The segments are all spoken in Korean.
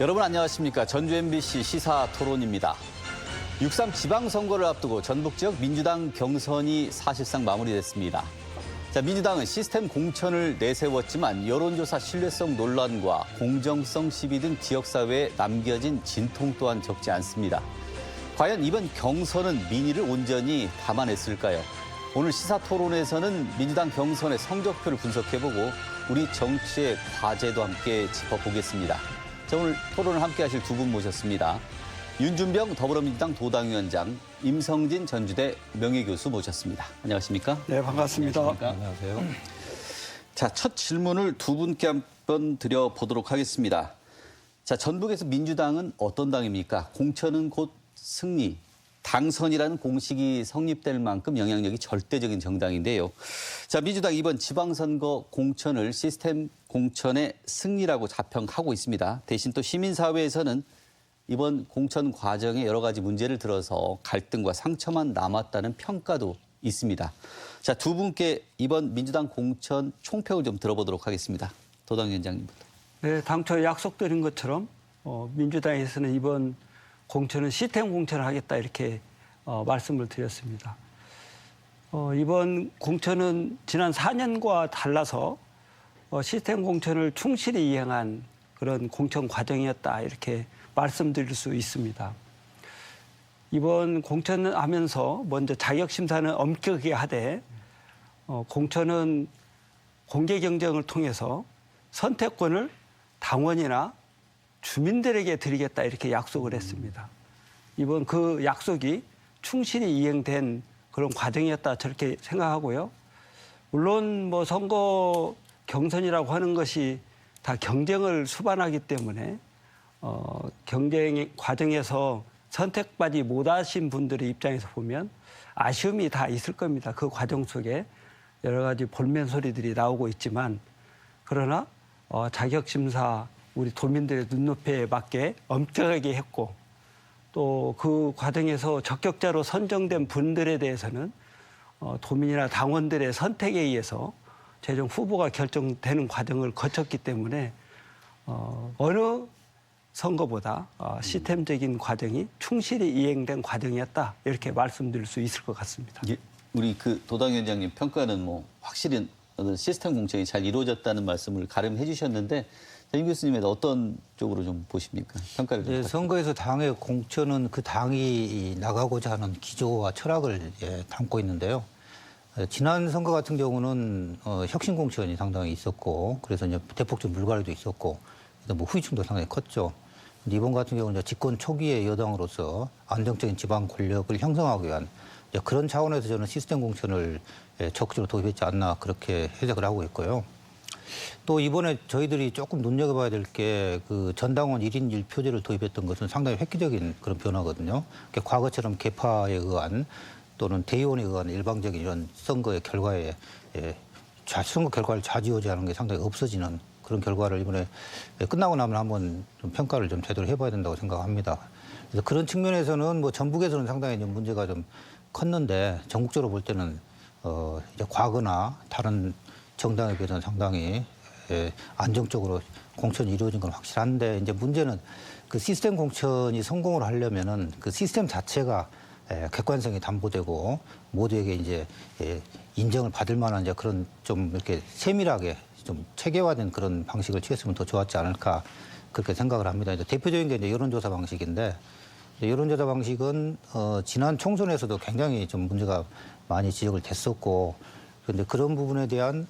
여러분 안녕하십니까. 전주 MBC 시사토론입니다. 6.3 지방선거를 앞두고 전북 지역 민주당 경선이 사실상 마무리됐습니다. 자, 민주당은 시스템 공천을 내세웠지만 여론조사 신뢰성 논란과 공정성 시비 등 지역사회에 남겨진 진통 또한 적지 않습니다. 과연 이번 경선은 민의를 온전히 담아냈을까요? 오늘 시사토론에서는 민주당 경선의 성적표를 분석해보고 우리 정치의 과제도 함께 짚어보겠습니다. 자, 오늘 토론을 함께 하실 두 분 모셨습니다. 윤준병 더불어민주당 도당위원장, 임성진 전주대 명예교수 모셨습니다. 안녕하십니까? 네, 반갑습니다. 안녕하세요. 자, 첫 질문을 두 분께 한번 드려보도록 하겠습니다. 자, 전북에서 민주당은 어떤 당입니까? 공천은 곧 승리, 당선이라는 공식이 성립될 만큼 영향력이 절대적인 정당인데요. 자, 민주당 이번 지방선거 공천을 시스템 공천의 승리라고 자평하고 있습니다. 대신 또 시민사회에서는 이번 공천 과정에 여러 가지 문제를 들어서 갈등과 상처만 남았다는 평가도 있습니다. 자, 두 분께 이번 민주당 공천 총평을 좀 들어보도록 하겠습니다. 도당위원장님부터. 네, 당초 약속드린 것처럼 민주당에서는 이번 공천은 시스템 공천을 하겠다 이렇게 말씀을 드렸습니다. 이번 공천은 지난 4년과 달라서 시스템 공천을 충실히 이행한 그런 공천 과정이었다 이렇게 말씀드릴 수 있습니다. 이번 공천을 하면서 먼저 자격심사는 엄격하게 하되 공천은 공개 경쟁을 통해서 선택권을 당원이나 주민들에게 드리겠다 이렇게 약속을 했습니다. 이번 그 약속이 충실히 이행된 그런 과정이었다 저렇게 생각하고요. 물론 뭐 선거 경선이라고 하는 것이 다 경쟁을 수반하기 때문에 경쟁 과정에서 선택받지 못하신 분들의 입장에서 보면 아쉬움이 다 있을 겁니다. 그 과정 속에 여러 가지 볼멘 소리들이 나오고 있지만 그러나 자격심사 우리 도민들의 눈높이에 맞게 엄격하게 했고 또 그 과정에서 적격자로 선정된 분들에 대해서는 도민이나 당원들의 선택에 의해서 최종 후보가 결정되는 과정을 거쳤기 때문에 어느 선거보다 시스템적인 과정이 충실히 이행된 과정이었다 이렇게 말씀드릴 수 있을 것 같습니다. 예, 우리 그 도당위원장님 평가는 뭐 확실히 시스템 공천이 잘 이루어졌다는 말씀을 가름해 주셨는데 임 교수님은 어떤 쪽으로 좀 보십니까? 평가를 좀. 네, 선거에서 당의 공천은 그 당이 나가고자 하는 기조와 철학을 담고 있는데요. 지난 선거 같은 경우는 혁신 공천이 상당히 있었고 그래서 이제 대폭적 물갈이도 있었고 뭐 후유증도 상당히 컸죠. 근데 이번 같은 경우는 이제 집권 초기의 여당으로서 안정적인 지방 권력을 형성하기 위한 그런 차원에서 저는 시스템 공천을 적극적으로 도입했지 않나 그렇게 해석을 하고 있고요. 또 이번에 저희들이 조금 눈여겨봐야 될 게 그 전당원 1인 1표제를 도입했던 것은 상당히 획기적인 그런 변화거든요. 그러니까 과거처럼 계파에 의한 또는 대의원에 의한 일방적인 이런 선거의 결과에 선거 결과를 좌지우지하는 게 상당히 없어지는 그런 결과를 이번에 끝나고 나면 한번 좀 평가를 좀 제대로 해봐야 된다고 생각합니다. 그래서 그런 측면에서는 뭐 전북에서는 상당히 좀 문제가 좀 컸는데 전국적으로 볼 때는 이제 과거나 다른 정당에 비해서는 상당히 안정적으로 공천이 이루어진 건 확실한데 이제 문제는 그 시스템 공천이 성공을 하려면은 그 시스템 자체가 객관성이 담보되고 모두에게 이제 인정을 받을 만한 이제 그런 좀 이렇게 세밀하게 좀 체계화된 그런 방식을 취했으면 더 좋았지 않을까 그렇게 생각을 합니다. 이제 대표적인 게 이제 여론조사 방식인데 여론조사 방식은 지난 총선에서도 굉장히 좀 문제가 많이 지적을 됐었고 그런데 그런 부분에 대한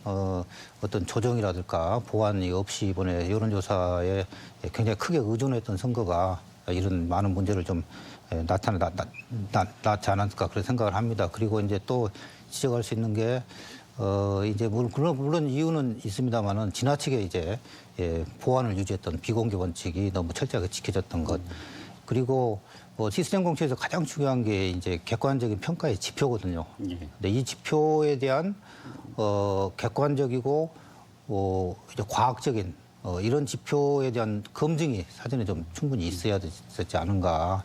어떤 조정이라든가 보완이 없이 이번에 여론조사에 굉장히 크게 의존했던 선거가 이런 많은 문제를 좀 낳지 않았을까 그런 생각을 합니다. 그리고 이제 또 지적할 수 있는 게 이제 물론 이유는 있습니다만은 지나치게 이제 보안을 유지했던 비공개 원칙이 너무 철저하게 지켜졌던 것. 그리고 시스템 공천에서 가장 중요한 게 이제 객관적인 평가의 지표거든요. 근데 이 지표에 대한 객관적이고 이제 과학적인 이런 지표에 대한 검증이 사전에 좀 충분히 있어야 됐지 않은가.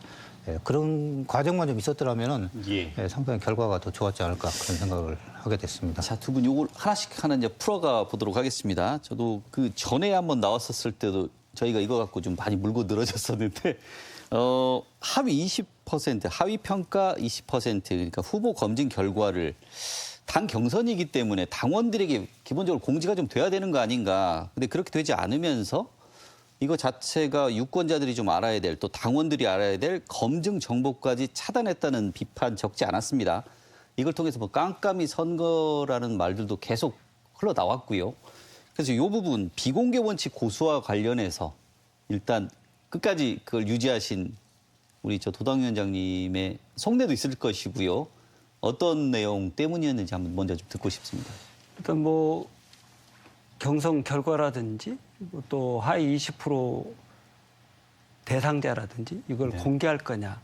그런 과정만 좀 있었더라면은 상당히 결과가 더 좋았지 않을까 그런 생각을 하게 됐습니다. 자, 두 분 요걸 하나씩 하나 이제 풀어가 보도록 하겠습니다. 저도 그 전에 한번 나왔었을 때도 저희가 이거 갖고 좀 많이 물고 늘어졌었는데 하위 20%, 하위 평가 20% 그러니까 후보 검증 결과를 당 경선이기 때문에 당원들에게 기본적으로 공지가 좀 돼야 되는 거 아닌가. 근데 그렇게 되지 않으면서 이거 자체가 유권자들이 좀 알아야 될, 또 당원들이 알아야 될 검증 정보까지 차단했다는 비판 적지 않았습니다. 이걸 통해서 뭐 깜깜이 선거라는 말들도 계속 흘러나왔고요. 그래서 이 부분 비공개 원칙 고수와 관련해서 일단 끝까지 그걸 유지하신 우리 도당위원장님의 속내도 있을 것이고요. 어떤 내용 때문이었는지 한번 먼저 좀 듣고 싶습니다. 일단 뭐 경선 결과라든지 또 하위 20% 대상자라든지 이걸 공개할 거냐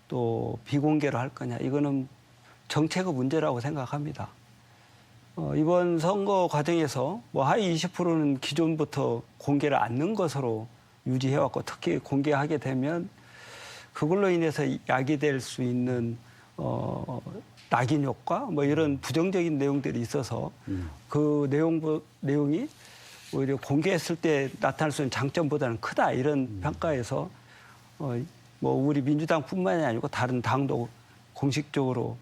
또 비공개로 할 거냐 이거는 정책의 문제라고 생각합니다. 이번 선거 과정에서 뭐 하위 20%는 기존부터 공개를 않는 것으로 유지해왔고 특히 공개하게 되면 그걸로 인해서 야기될 수 있는 낙인 효과 뭐 이런 부정적인 내용들이 있어서 그 내용이 오히려 공개했을 때 나타날 수 있는 장점보다는 크다 이런 평가에서 뭐 우리 민주당뿐만이 아니고 다른 당도 공식적으로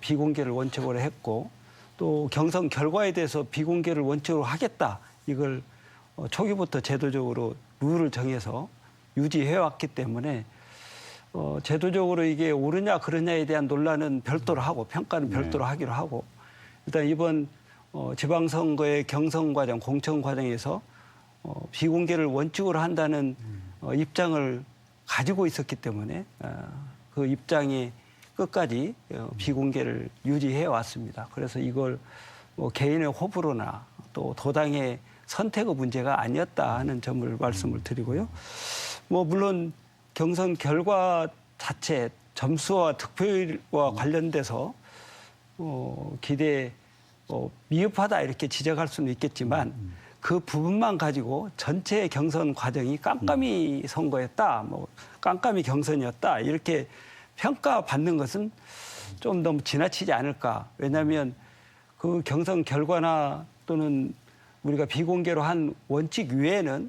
비공개를 원칙으로 했고 또 경선 결과에 대해서 비공개를 원칙으로 하겠다 이걸 초기부터 제도적으로 룰을 정해서 유지해왔기 때문에 제도적으로 이게 옳으냐 그러냐에 대한 논란은 별도로 하고 평가는 별도로 하기로 하고 일단 이번 지방선거의 경선 과정, 공천 과정에서 비공개를 원칙으로 한다는 입장을 가지고 있었기 때문에 그 입장이 끝까지 비공개를 유지해 왔습니다. 그래서 이걸 뭐 개인의 호불호나 또 도당의 선택의 문제가 아니었다 하는 점을 말씀을 드리고요. 뭐 물론 경선 결과 자체 점수와 득표율과 관련돼서 기대에 미흡하다 이렇게 지적할 수는 있겠지만 그 부분만 가지고 전체 경선 과정이 깜깜이 선거였다, 뭐 깜깜이 경선이었다 이렇게 평가받는 것은 좀 너무 지나치지 않을까. 왜냐하면 그 경선 결과나 또는 우리가 비공개로 한 원칙 외에는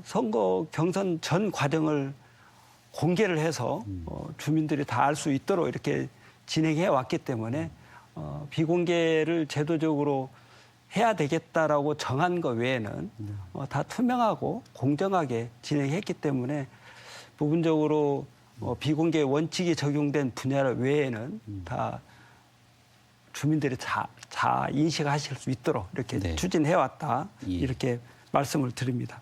선거 경선 전 과정을 공개를 해서 주민들이 다 알 수 있도록 이렇게 진행해 왔기 때문에 비공개를 제도적으로 해야 되겠다라고 정한 것 외에는 다 투명하고 공정하게 진행했기 때문에 부분적으로 비공개 원칙이 적용된 분야 외에는 다 주민들이 다 인식하실 수 있도록 이렇게 추진해왔다 이렇게 말씀을 드립니다.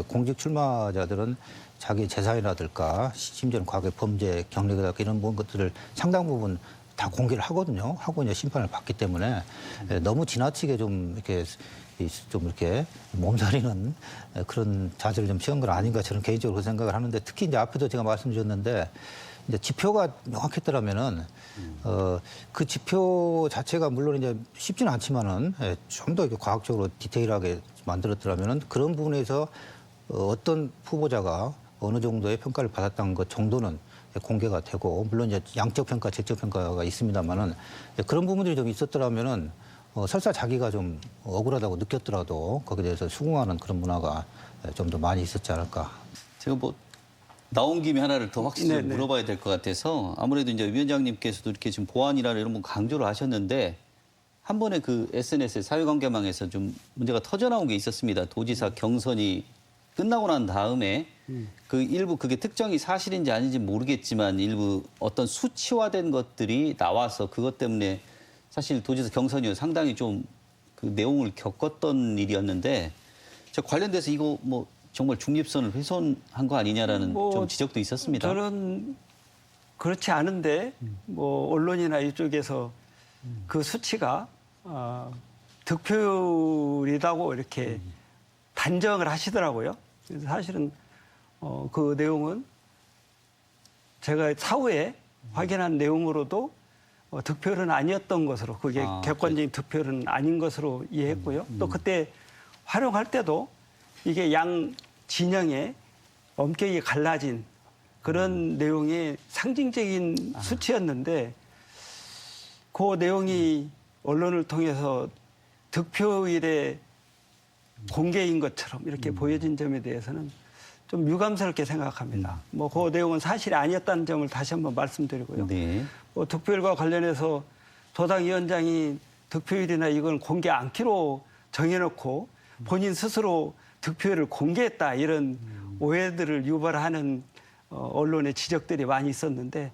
공직 출마자들은 자기 재산이라든가 심지어는 과거의 범죄 경력이라든가 이런 것들을 상당 부분 다 공개를 하거든요. 하고 이제 심판을 받기 때문에 너무 지나치게 좀 이렇게 몸살이는 그런 자세를 좀 취한 건 아닌가 저는 개인적으로 생각을 하는데 특히 이제 앞에도 제가 말씀드렸는데 이제 지표가 명확했더라면은 그 지표 자체가 물론 이제 쉽지는 않지만은 좀 더 과학적으로 디테일하게 만들었더라면은 그런 부분에서 어떤 후보자가 어느 정도의 평가를 받았다는 것 정도는 공개가 되고 물론 이제 양적 평가, 질적 평가가 있습니다만은 그런 부분들이 좀 있었더라면은 설사 자기가 좀 억울하다고 느꼈더라도 거기에 대해서 수긍하는 그런 문화가 좀 더 많이 있었지 않을까. 제가 뭐 나온 김에 하나를 더 확실히 물어봐야 될 것 같아서 아무래도 이제 위원장님께서도 이렇게 지금 보안이라는 이런 분 강조를 하셨는데 한 번에 그 SNS 사회관계망에서 좀 문제가 터져 나온 게 있었습니다. 도지사 경선이 끝나고 난 다음에 그 일부 그게 특정이 사실인지 아닌지 모르겠지만 일부 어떤 수치화된 것들이 나와서 그것 때문에 사실 도지사 경선이 상당히 좀 그 내용을 겪었던 일이었는데 제가 관련돼서 이거 뭐 정말 중립선을 훼손한 거 아니냐라는 좀 지적도 있었습니다. 저는 그렇지 않은데 뭐 언론이나 이쪽에서 그 수치가 득표율이라고 이렇게 단정을 하시더라고요. 그래서 사실은 그 내용은 제가 사후에 확인한 내용으로도 득표율은 아니었던 것으로 그게 객관적인 득표율은 아닌 것으로 이해했고요. 또 그때 활용할 때도 이게 양 진영에 엄격히 갈라진 그런 내용의 상징적인 수치였는데 그 내용이 언론을 통해서 득표율에 공개인 것처럼 이렇게 보여진 점에 대해서는 좀 유감스럽게 생각합니다. 뭐 그 내용은 사실이 아니었다는 점을 다시 한번 말씀드리고요. 네. 뭐 득표율과 관련해서 도당위원장이 득표율이나 이걸 공개 않기로 정해놓고 본인 스스로 득표율을 공개했다 이런 오해들을 유발하는 언론의 지적들이 많이 있었는데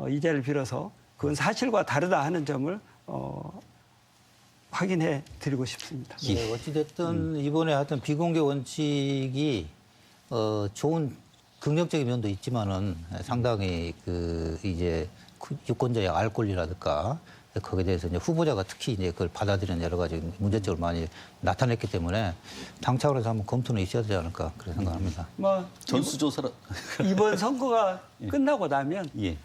이 자리를 빌어서 그건 사실과 다르다 하는 점을 확인해 드리고 싶습니다. 네, 어찌됐든 이번에 하여튼 비공개 원칙이 좋은 긍정적인 면도 있지만은 상당히 이제 유권자의 알 권리라든가 거기에 대해서 이제 후보자가 특히 이제 그걸 받아들이는 여러 가지 문제점을 많이 나타냈기 때문에 당 차원에서 한번 검토는 있어야 되지 않을까 그렇게 생각합니다. 뭐 전수조사라. 이번 선거가 끝나고 나면 예.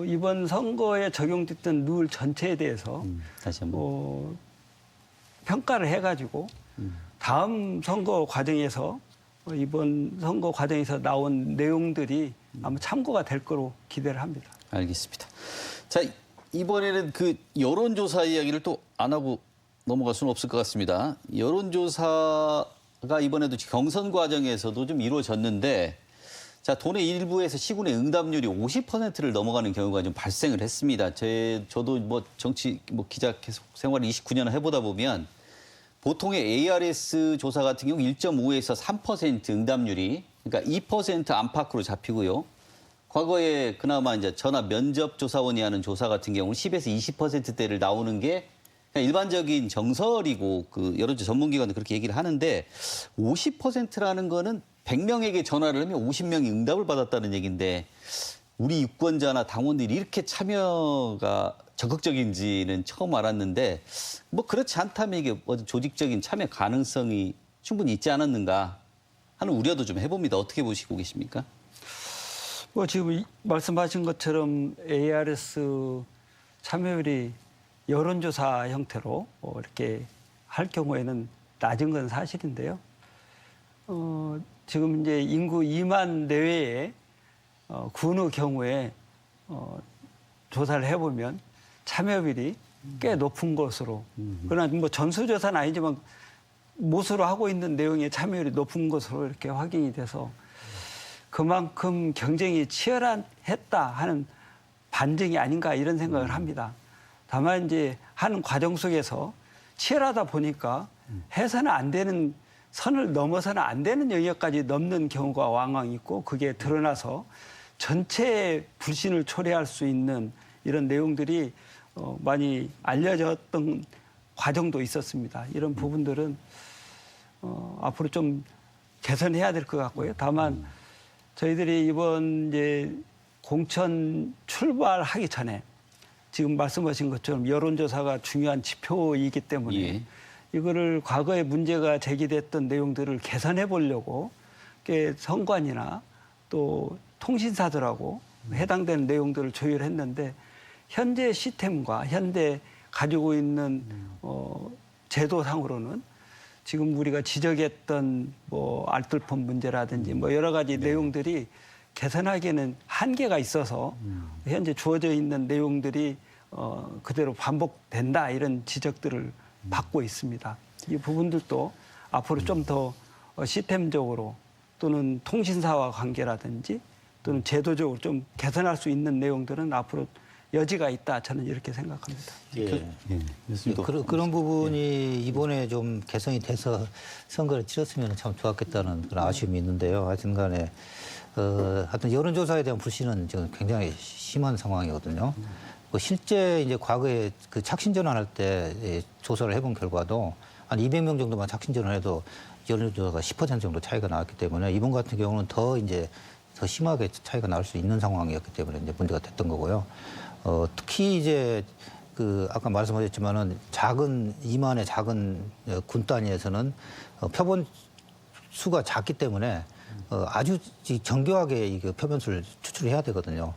이번 선거에 적용됐던 룰 전체에 대해서 다시 한번. 평가를 해가지고 다음 선거 과정에서 이번 선거 과정에서 나온 내용들이 아마 참고가 될 거로 기대를 합니다. 알겠습니다. 자, 이번에는 그 여론조사 이야기를 또 안 하고 넘어갈 수는 없을 것 같습니다. 여론조사가 이번에도 경선 과정에서도 좀 이루어졌는데, 자, 도내 일부에서 시군의 응답률이 50%를 넘어가는 경우가 좀 발생을 했습니다. 저도 뭐 정치, 기자 계속 생활을 29년을 해보다 보면 보통의 ARS 조사 같은 경우 1.5에서 3% 응답률이, 그러니까 2% 안팎으로 잡히고요. 과거에 그나마 이제 전화 면접 조사원이 하는 조사 같은 경우는 10에서 20%대를 나오는 게 그냥 일반적인 정설이고 그 여론조사 전문기관도 그렇게 얘기를 하는데 50%라는 거는 100명에게 전화를 하면 50명이 응답을 받았다는 얘기인데 우리 유권자나 당원들이 이렇게 참여가 적극적인지는 처음 알았는데 뭐 그렇지 않다면 이게 어떤 조직적인 참여 가능성이 충분히 있지 않았는가 하는 우려도 좀 해봅니다. 어떻게 보시고 계십니까? 뭐 지금 말씀하신 것처럼 ARS 참여율이 여론조사 형태로 이렇게 할 경우에는 낮은 건 사실인데요. 지금 이제 인구 2만 내외의 군의 경우에 조사를 해보면 참여율이 꽤 높은 것으로, 그러나 뭐 전수조사는 아니지만 모수로 하고 있는 내용의 참여율이 높은 것으로 이렇게 확인이 돼서 그만큼 경쟁이 치열했다 하는 반증이 아닌가 이런 생각을 합니다. 다만 이제 하는 과정 속에서 치열하다 보니까 해서는 안 되는 선을 넘어서는 안 되는 영역까지 넘는 경우가 왕왕 있고 그게 드러나서 전체 불신을 초래할 수 있는 이런 내용들이 많이 알려졌던 과정도 있었습니다. 이런 부분들은 앞으로 좀 개선해야 될 것 같고요. 다만 저희들이 이번 이제 공천 출발하기 전에 지금 말씀하신 것처럼 여론조사가 중요한 지표이기 때문에 예. 이거를 과거에 문제가 제기됐던 내용들을 개선해 보려고 선관이나 또 통신사들하고 해당되는 내용들을 조율했는데 현재 시스템과 현재 가지고 있는 제도상으로는 지금 우리가 지적했던 뭐 알뜰폰 문제라든지 뭐 여러 가지 내용들이 개선하기에는 한계가 있어서 현재 주어져 있는 내용들이 그대로 반복된다 이런 지적들을 받고 있습니다. 이 부분들도 앞으로 좀 더 시스템적으로 또는 통신사와 관계라든지 또는 제도적으로 좀 개선할 수 있는 내용들은 앞으로 여지가 있다 저는 이렇게 생각합니다. 그런 부분이 이번에 좀 개선이 돼서 선거를 치렀으면 참 좋았겠다는 그런 아쉬움이 있는데요. 하여튼간에 하여튼 여론조사에 대한 불신은 지금 굉장히 심한 상황이거든요. 실제 이제 과거에 그 착신 전환할 때 조사를 해본 결과도 한 200명 정도만 착신 전환해도 여론조사가 10% 정도 차이가 나왔기 때문에 이번 같은 경우는 더 심하게 차이가 날 수 있는 상황이었기 때문에 이제 문제가 됐던 거고요. 특히 이제 아까 말씀하셨지만은 이만의 작은 군 단위에서는 표본 수가 작기 때문에 아주 정교하게 이 표본수를 추출해야 되거든요.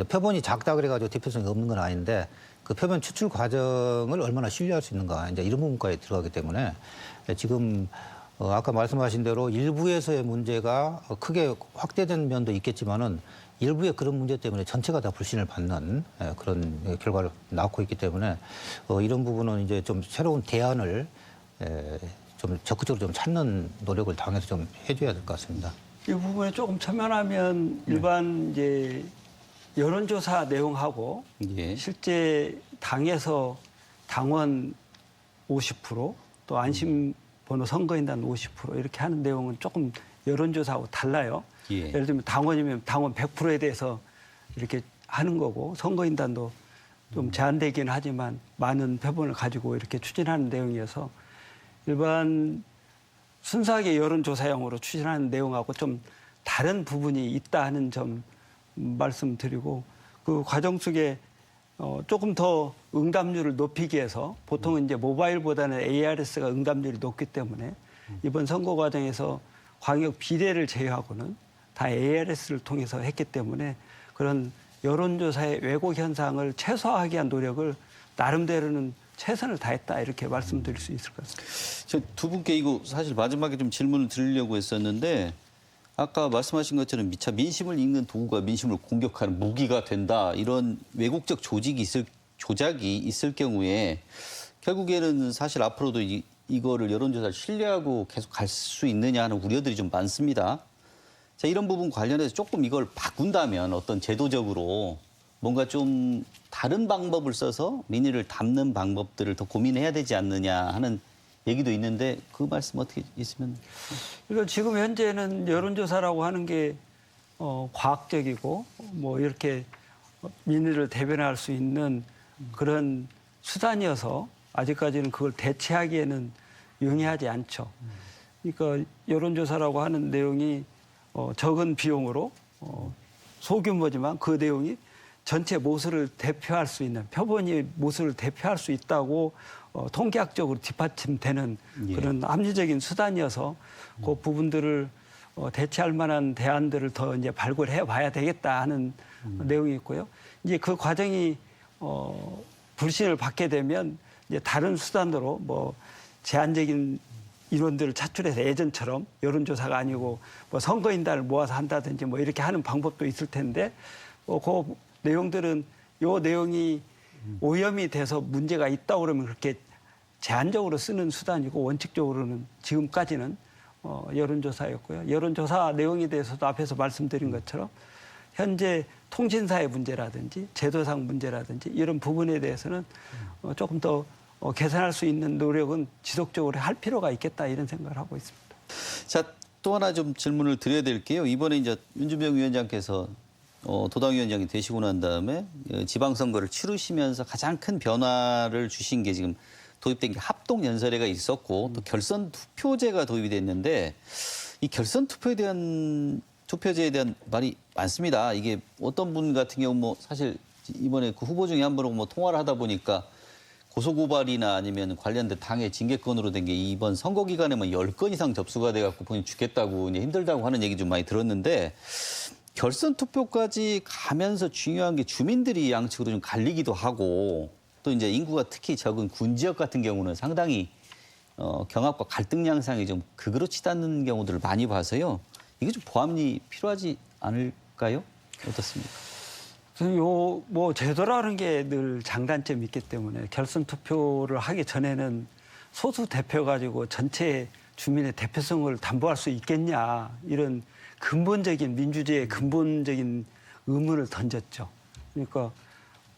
표본이 작다 그래가지고 대표성이 없는 건 아닌데 그 표본 추출 과정을 얼마나 신뢰할 수 있는가 이제 이런 부분까지 들어가기 때문에 지금 아까 말씀하신 대로 일부에서의 문제가 크게 확대된 면도 있겠지만은 일부의 그런 문제 때문에 전체가 다 불신을 받는 그런 결과를 낳고 있기 때문에 이런 부분은 이제 좀 새로운 대안을 좀 적극적으로 좀 찾는 노력을 당해서 좀 해줘야 될 것 같습니다. 이 부분에 조금 첨언하면 일반 이제 여론조사 내용하고 예. 실제 당에서 당원 50%또 안심번호 선거인단 50% 이렇게 하는 내용은 조금 여론조사하고 달라요. 예. 예를 들면 당원이면 당원 100%에 대해서 이렇게 하는 거고 선거인단도 좀 제한되기는 하지만 많은 표본을 가지고 이렇게 추진하는 내용이어서 일반 순수하게 여론조사형으로 추진하는 내용하고 좀 다른 부분이 있다 하는 점 말씀드리고 그 과정 속에 조금 더 응답률을 높이기 위해서 보통은 이제 모바일보다는 ARS가 응답률이 높기 때문에 이번 선거 과정에서 광역 비례를 제외하고는 다 ARS를 통해서 했기 때문에 그런 여론조사의 왜곡 현상을 최소화하기 위한 노력을 나름대로는 최선을 다했다 이렇게 말씀드릴 수 있을 것 같습니다. 저 두 분께 이거 사실 마지막에 좀 질문을 드리려고 했었는데 아까 말씀하신 것처럼 미처 민심을 읽는 도구가 민심을 공격하는 무기가 된다 이런 왜곡적 조작이 있을 경우에 결국에는 사실 앞으로도 이거를 여론조사를 신뢰하고 계속 갈 수 있느냐 하는 우려들이 좀 많습니다. 자, 이런 부분 관련해서 조금 이걸 바꾼다면 어떤 제도적으로 뭔가 좀 다른 방법을 써서 민의를 담는 방법들을 더 고민해야 되지 않느냐 하는 얘기도 있는데 그 말씀 어떻게 있으면? 그러니까 지금 현재는 여론조사라고 하는 게 과학적이고 뭐 이렇게 민의를 대변할 수 있는 그런 수단이어서 아직까지는 그걸 대체하기에는 용이하지 않죠. 그러니까 여론조사라고 하는 내용이 적은 비용으로 소규모지만 그 내용이 전체 모수를 대표할 수 있는 표본이 모수를 대표할 수 있다고 통계학적으로 뒷받침되는 예. 그런 합리적인 수단이어서 그 부분들을 대체할 만한 대안들을 더 이제 발굴해 봐야 되겠다 하는 내용이 있고요. 이제 그 과정이 불신을 받게 되면 이제 다른 수단으로 뭐 제한적인 인원들을 차출해서 예전처럼 여론조사가 아니고 뭐 선거인단을 모아서 한다든지 뭐 이렇게 하는 방법도 있을 텐데 그 내용들은 요 내용이 오염이 돼서 문제가 있다 그러면 그렇게 제한적으로 쓰는 수단이고 원칙적으로는 지금까지는 여론조사였고요. 여론조사 내용에 대해서도 앞에서 말씀드린 것처럼 현재 통신사의 문제라든지 제도상 문제라든지 이런 부분에 대해서는 조금 더 개선할 수 있는 노력은 지속적으로 할 필요가 있겠다 이런 생각을 하고 있습니다. 자, 또 하나 좀 질문을 드려야 될게요. 이번에 이제 윤준병 위원장께서 도당위원장이 되시고 난 다음에 지방선거를 치르시면서 가장 큰 변화를 주신 게 지금 도입된 게 합동연설회가 있었고 또 결선 투표제가 도입이 됐는데 이 결선 투표제에 대한 말이 많습니다. 이게 어떤 분 같은 경우 뭐 사실 이번에 그 후보 중에 한 분하고 뭐 통화를 하다 보니까 고소고발이나 아니면 관련된 당의 징계건으로 된 게 이번 선거 기간에 뭐 10건 이상 접수가 돼갖고 본인 죽겠다고 이제 힘들다고 하는 얘기 좀 많이 들었는데 결선 투표까지 가면서 중요한 게 주민들이 양측으로 좀 갈리기도 하고 또 이제 인구가 특히 적은 군 지역 같은 경우는 상당히 경합과 갈등 양상이 좀 그그렇지않은 경우들을 많이 봐서요. 이게 좀 보완이 필요하지 않을까요? 어떻습니까? 뭐 제도라는 게 늘 장단점이 있기 때문에 결선 투표를 하기 전에는 소수 대표 가지고 전체 주민의 대표성을 담보할 수 있겠냐 이런 근본적인 민주주의의 근본적인 의문을 던졌죠. 그러니까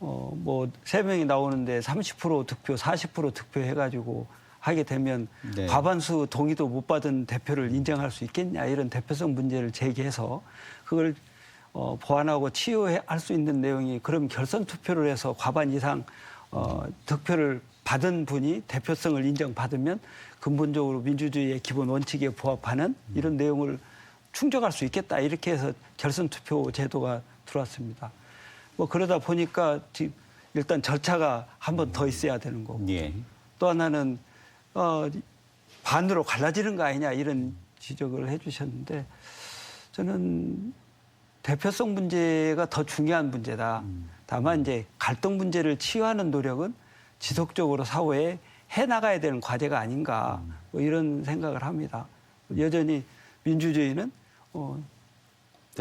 뭐 3명이 나오는데 30% 득표, 40% 득표 해가지고 하게 되면 네. 과반수 동의도 못 받은 대표를 인정할 수 있겠냐 이런 대표성 문제를 제기해서 그걸 보완하고 치유할 수 있는 내용이 그럼 결선 투표를 해서 과반 이상 득표를 받은 분이 대표성을 인정받으면 근본적으로 민주주의의 기본 원칙에 부합하는 이런 내용을 충족할 수 있겠다 이렇게 해서 결선 투표 제도가 들어왔습니다. 뭐 그러다 보니까 일단 절차가 한 번 더 있어야 되는 거고 예. 또 하나는 반으로 갈라지는 거 아니냐 이런 지적을 해주셨는데 저는 대표성 문제가 더 중요한 문제다. 다만 이제 갈등 문제를 치유하는 노력은 지속적으로 사회에 해나가야 되는 과제가 아닌가 뭐 이런 생각을 합니다. 여전히 민주주의는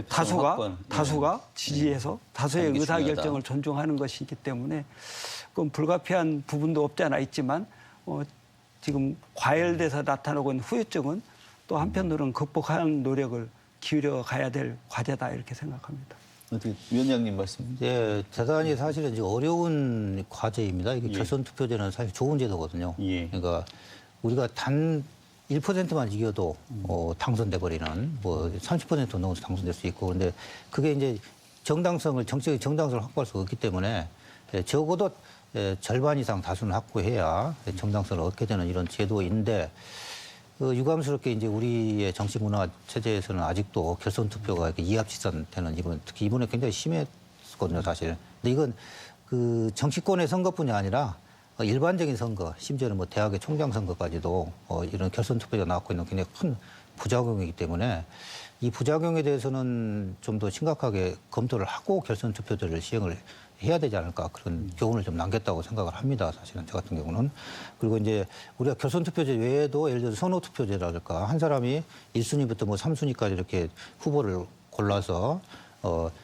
다수가 지지해서 다수의 의사결정을 존중하는 것이기 때문에 그건 불가피한 부분도 없지 않아 있지만 지금 과열돼서 나타나고 있는 후유증은 또 한편으로는 극복하는 노력을 기울여 가야 될 과제다 이렇게 생각합니다. 어떻게 위원장님 말씀? 예, 대단히 사실은 이제 어려운 과제입니다. 이게 예. 결선 투표제는 사실 좋은 제도거든요. 예. 그러니까 우리가 단 1%만 이겨도 당선돼 버리는 뭐 30% 넘어서 당선될 수 있고 그런데 그게 이제 정당성을 정치적인 정당성을 확보할 수 없기 때문에 적어도 절반 이상 다수는 확보해야 정당성을 얻게 되는 이런 제도인데 유감스럽게 이제 우리의 정치 문화 체제에서는 아직도 결선 투표가 이렇게 이합집산되는 특히 이번에 굉장히 심했거든요, 사실. 근데 이건 그 정치권의 선거뿐이 아니라 일반적인 선거, 심지어는 뭐 대학의 총장 선거까지도 이런 결선 투표가 나왔고 있는 굉장히 큰 부작용이기 때문에 이 부작용에 대해서는 좀 더 심각하게 검토를 하고 결선 투표제를 시행을 해야 되지 않을까 그런 교훈을 좀 남겼다고 생각을 합니다. 사실은 저 같은 경우는. 그리고 이제 우리가 결선 투표제 외에도 예를 들어 선호 투표제랄까 한 사람이 1순위부터 뭐 3순위까지 이렇게 후보를 골라서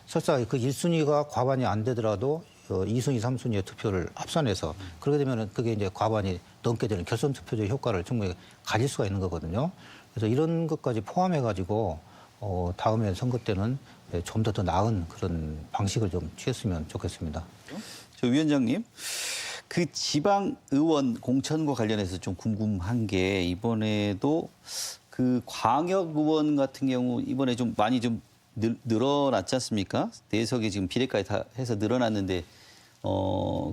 설사 그 1순위가 과반이 안 되더라도 2순위, 3순위의 투표를 합산해서 그렇게 되면은 그게 이제 과반이 넘게 되는 결선 투표제 효과를 충분히 가질 수가 있는 거거든요. 그래서 이런 것까지 포함해 가지고 다음에 선거 때는 좀 더 나은 그런 방식을 좀 취했으면 좋겠습니다. 저 위원장님, 그 지방 의원 공천과 관련해서 좀 궁금한 게 이번에도 그 광역 의원 같은 경우 이번에 좀 많이 좀 늘어났지 않습니까? 내석이 지금 비례까지 다 해서 늘어났는데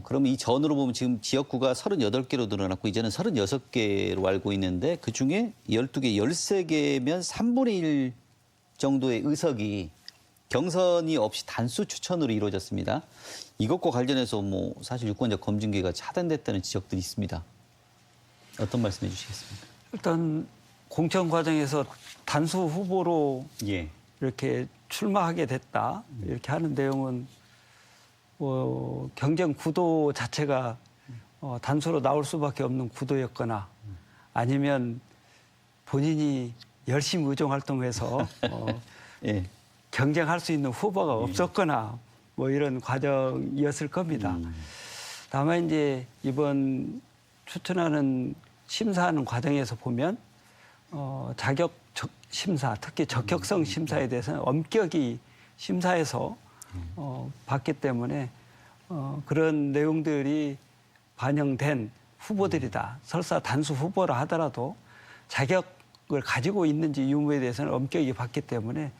그러면 이 전으로 보면 지금 지역구가 38개로 늘어났고 이제는 36개로 알고 있는데 그중에 12개, 13개면 3분의 1 정도의 의석이 경선이 없이 단수 추천으로 이루어졌습니다. 이것과 관련해서 뭐 사실 유권자 검증계가 차단됐다는 지적들이 있습니다. 어떤 말씀해 주시겠습니까? 일단 공천 과정에서 단수 후보로 예. 이렇게 출마하게 됐다 이렇게 하는 내용은 뭐 경쟁 구도 자체가 단수로 나올 수밖에 없는 구도였거나 아니면 본인이 열심히 의정 활동해서 예. 경쟁할 수 있는 후보가 없었거나 뭐 이런 과정이었을 겁니다. 다만 이제 이번 추천하는 심사하는 과정에서 보면 자격 심사, 특히 적격성 심사에 대해서는 엄격히 심사해서 봤기 때문에 그런 내용들이 반영된 후보들이다. 설사 단수 후보라 하더라도 자격을 가지고 있는지 유무에 대해서는 엄격히 봤기 때문에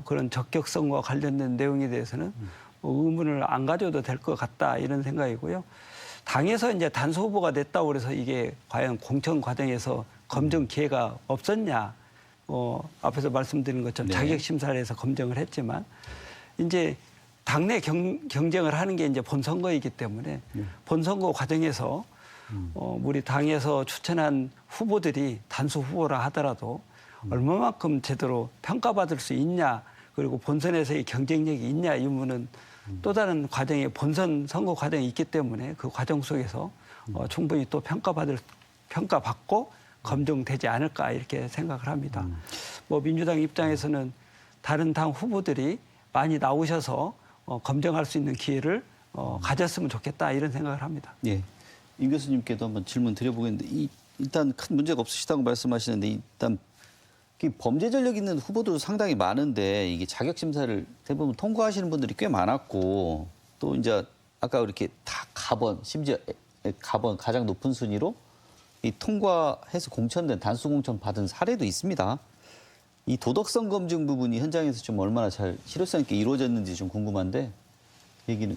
그런 적격성과 관련된 내용에 대해서는 의문을 안 가져도 될 것 같다 이런 생각이고요. 당에서 이제 단수 후보가 됐다고 그래서 이게 과연 공천 과정에서 검증 기회가 없었냐? 앞에서 말씀드린 것처럼 네. 자격 심사를 해서 검증을 했지만 이제 당내 경쟁을 하는 게 이제 본선거이기 때문에 본선거 과정에서 우리 당에서 추천한 후보들이 단수 후보라 하더라도 얼마만큼 제대로 평가받을 수 있냐 그리고 본선에서의 경쟁력이 있냐 이 부분은 또 다른 과정에 본선 선거 과정이 있기 때문에 그 과정 속에서 충분히 또 평가받고 검증되지 않을까 이렇게 생각을 합니다. 뭐 민주당 입장에서는 다른 당 후보들이 많이 나오셔서 검증할 수 있는 기회를 가졌으면 좋겠다 이런 생각을 합니다. 예. 임 교수님께도 한번 질문 드려보겠는데 일단 큰 문제가 없으시다고 말씀하시는데 일단 범죄 전력 있는 후보도 상당히 많은데 이게 자격 심사를 대부분 통과하시는 분들이 꽤 많았고 또 이제 아까 이렇게 다 가번 심지어 가번 가장 높은 순위로 이 통과해서 공천된 단수 공천 받은 사례도 있습니다. 이 도덕성 검증 부분이 현장에서 좀 얼마나 잘 실효성 있게 이루어졌는지 좀 궁금한데 얘기는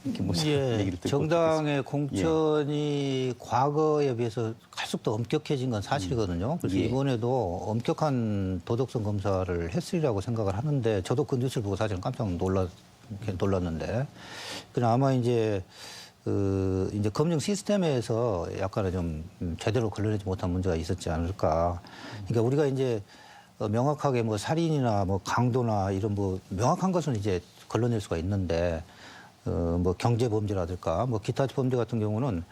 이렇게 얘기를 듣고 정당의 공천이 과거에 비해서 갈수록 더 엄격해진 건 사실이거든요. 그래서 이번에도 엄격한 도덕성 검사를 했으리라고 생각을 하는데 저도 그 뉴스를 보고 사실 깜짝 놀랐는데 그냥 아마 이제 검증 시스템에서 약간의 좀 제대로 걸러내지 못한 문제가 있었지 않을까. 그러니까 우리가 이제 명확하게 뭐 살인이나 뭐 강도나 이런 뭐 명확한 것은 이제 걸러낼 수가 있는데 뭐 경제 범죄라든가 뭐 기타 범죄 같은 경우는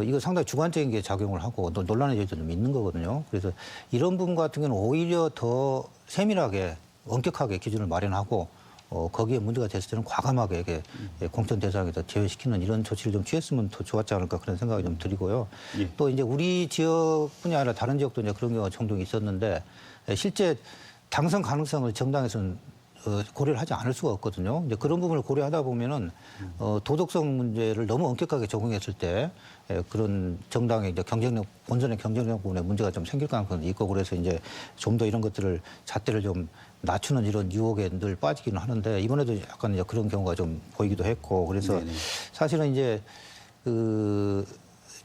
이거 상당히 주관적인 게 작용을 하고 또 논란의 여지도 좀 있는 거거든요. 그래서 이런 부분 같은 경우는 오히려 더 세밀하게 엄격하게 기준을 마련하고 거기에 문제가 됐을 때는 과감하게 이게 공천 대상에서 제외시키는 이런 조치를 좀 취했으면 더 좋았지 않을까 그런 생각이 좀 들이고요. 예. 또 이제 우리 지역뿐이 아니라 다른 지역도 이제 그런 경우가 종종 있었는데 실제 당선 가능성을 정당에서는 고려를 하지 않을 수가 없거든요. 이제 그런 부분을 고려하다 보면은 도덕성 문제를 너무 엄격하게 적용했을 때 그런 정당의 이제 경쟁력, 본선의 경쟁력 부분에 문제가 좀 생길 가능성이 있고 그래서 이제 좀 더 이런 것들을 잣대를 좀 낮추는 이런 유혹에 늘 빠지기는 하는데 이번에도 약간 이제 그런 경우가 좀 보이기도 했고 그래서 네네. 사실은 이제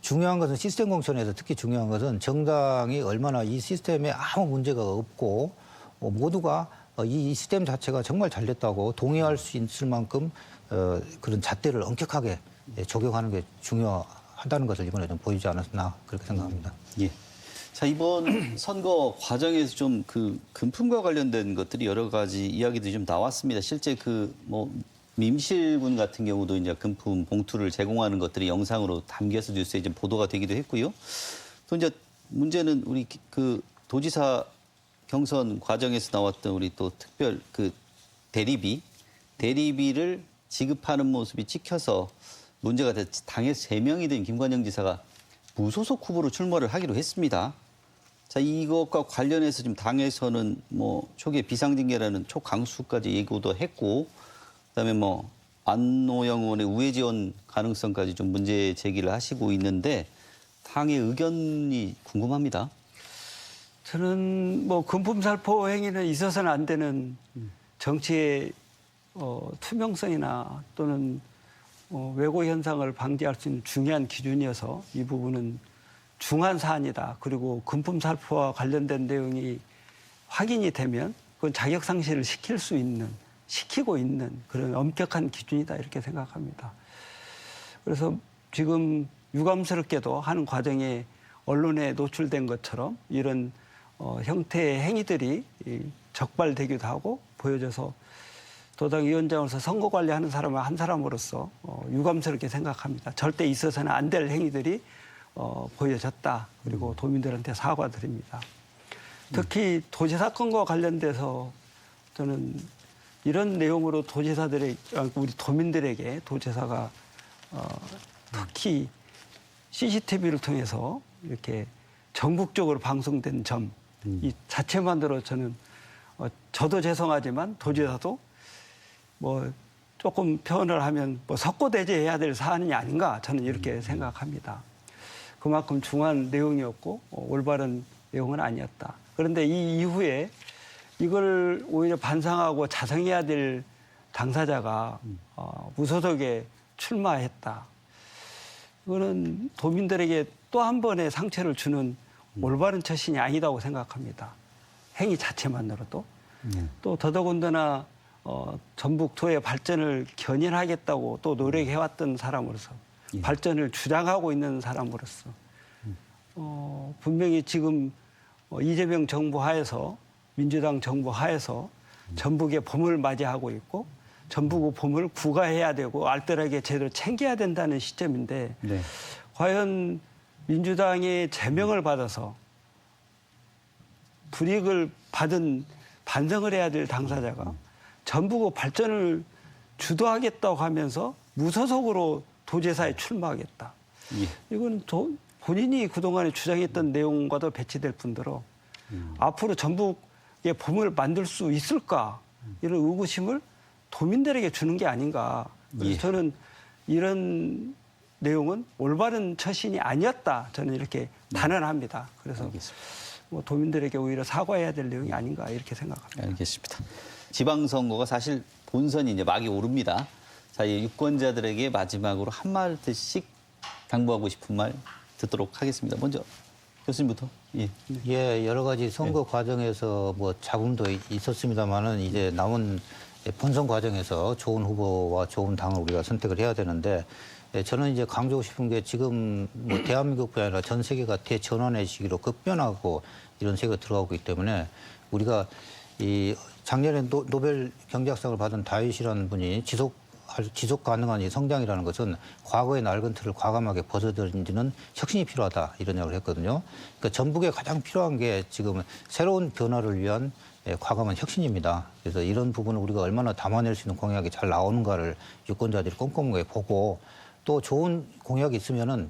중요한 것은 시스템 공천에서 특히 중요한 것은 정당이 얼마나 이 시스템에 아무 문제가 없고 모두가 이 시스템 자체가 정말 잘 됐다고 동의할 수 있을 만큼 그런 잣대를 엄격하게 적용하는 게 중요하다는 것을 이번에 좀 보이지 않았나 그렇게 생각합니다. 예. 자, 이번 선거 과정에서 좀 그 금품과 관련된 것들이 여러 가지 이야기들이 좀 나왔습니다. 실제 민실군 같은 경우도 이제 금품 봉투를 제공하는 것들이 영상으로 담겨서 뉴스에 좀 보도가 되기도 했고요. 또 이제 문제는 우리 그 도지사 경선 과정에서 나왔던 우리 또 특별 그 대리비를 지급하는 모습이 찍혀서 문제가 됐 당에서 제명이 된 김관영 지사가 무소속 후보로 출마를 하기로 했습니다. 자, 이것과 관련해서 지금 당에서는 초기에 비상징계라는 초강수까지 예고도 했고, 그다음에 안노영 의원의 우회 지원 가능성까지 좀 문제 제기를 하시고 있는데 당의 의견이 궁금합니다. 저는 금품살포 행위는 있어서는 안 되는 정치의 투명성이나 또는 왜곡 현상을 방지할 수 있는 중요한 기준이어서 이 부분은 중한 사안이다. 그리고 금품살포와 관련된 내용이 확인이 되면 그건 자격 상실을 시키고 있는 그런 엄격한 기준이다 이렇게 생각합니다. 그래서 지금 유감스럽게도 하는 과정에 언론에 노출된 것처럼 이런 형태의 행위들이 적발되기도 하고 보여져서 도당위원장으로서 선거 관리하는 사람 한 사람으로서 유감스럽게 생각합니다. 절대 있어서는 안 될 행위들이 보여졌다. 그리고 도민들한테 사과드립니다. 특히 도지 사건과 관련돼서 저는 이런 내용으로 우리 도민들에게 도지사가 특히 CCTV를 통해서 이렇게 전국적으로 방송된 점 이 자체만으로 저는 저도 죄송하지만 도지사도 조금 표현을 하면 석고대죄해야 될 사안이 아닌가 저는 이렇게 생각합니다. 그만큼 중요한 내용이었고 올바른 내용은 아니었다. 그런데 이 이후에 이걸 오히려 반성하고 자성해야 될 당사자가 무소속에 출마했다. 이거는 도민들에게 또 한 번의 상처를 주는 올바른 처신이 아니다고 생각합니다. 행위 자체만으로도. 또 더더군다나 전북도의 발전을 견인하겠다고 또 노력해왔던 사람으로서 발전을 주장하고 있는 사람으로서 분명히 지금 이재명 정부 하에서 민주당 정부 하에서 전북의 봄을 맞이하고 있고 전북의 봄을 구가해야 되고 알뜰하게 제대로 챙겨야 된다는 시점인데 네. 과연 민주당의 제명을 받아서 불이익을 받은 반성을 해야 될 당사자가 전북의 발전을 주도하겠다고 하면서 무소속으로 도지사에 출마하겠다. 예. 이건 본인이 그동안에 주장했던 내용과도 배치될 뿐더러 앞으로 전북의 봄을 만들 수 있을까 이런 의구심을 도민들에게 주는 게 아닌가. 그래서 예. 저는 이런 내용은 올바른 처신이 아니었다. 저는 이렇게 단언합니다. 그래서 도민들에게 오히려 사과해야 될 내용이 아닌가 이렇게 생각합니다. 알겠습니다. 지방선거가 사실 본선이 이제 막이 오릅니다. 자, 이 유권자들에게 마지막으로 한마디씩 당부하고 싶은 말 듣도록 하겠습니다. 먼저 교수님부터. 예. 예, 여러 가지 선거 과정에서 잡음도 있었습니다만은 이제 남은 본선 과정에서 좋은 후보와 좋은 당을 우리가 선택을 해야 되는데 저는 이제 강조하고 싶은 게 지금 대한민국뿐 아니라 전 세계가 대전환의 시기로 급변하고 이런 세계가 들어가고 있기 때문에 우리가 이 작년에 노벨 경제학상을 받은 다윗이라는 분이 지속 가능한 이 성장이라는 것은 과거의 낡은 틀을 과감하게 벗어던지는 혁신이 필요하다 이런 이야기를 했거든요. 그러니까 전북에 가장 필요한 게 지금 새로운 변화를 위한 과감한 혁신입니다. 그래서 이런 부분을 우리가 얼마나 담아낼 수 있는 공약이 잘 나오는가를 유권자들이 꼼꼼하게 보고 또 좋은 공약이 있으면은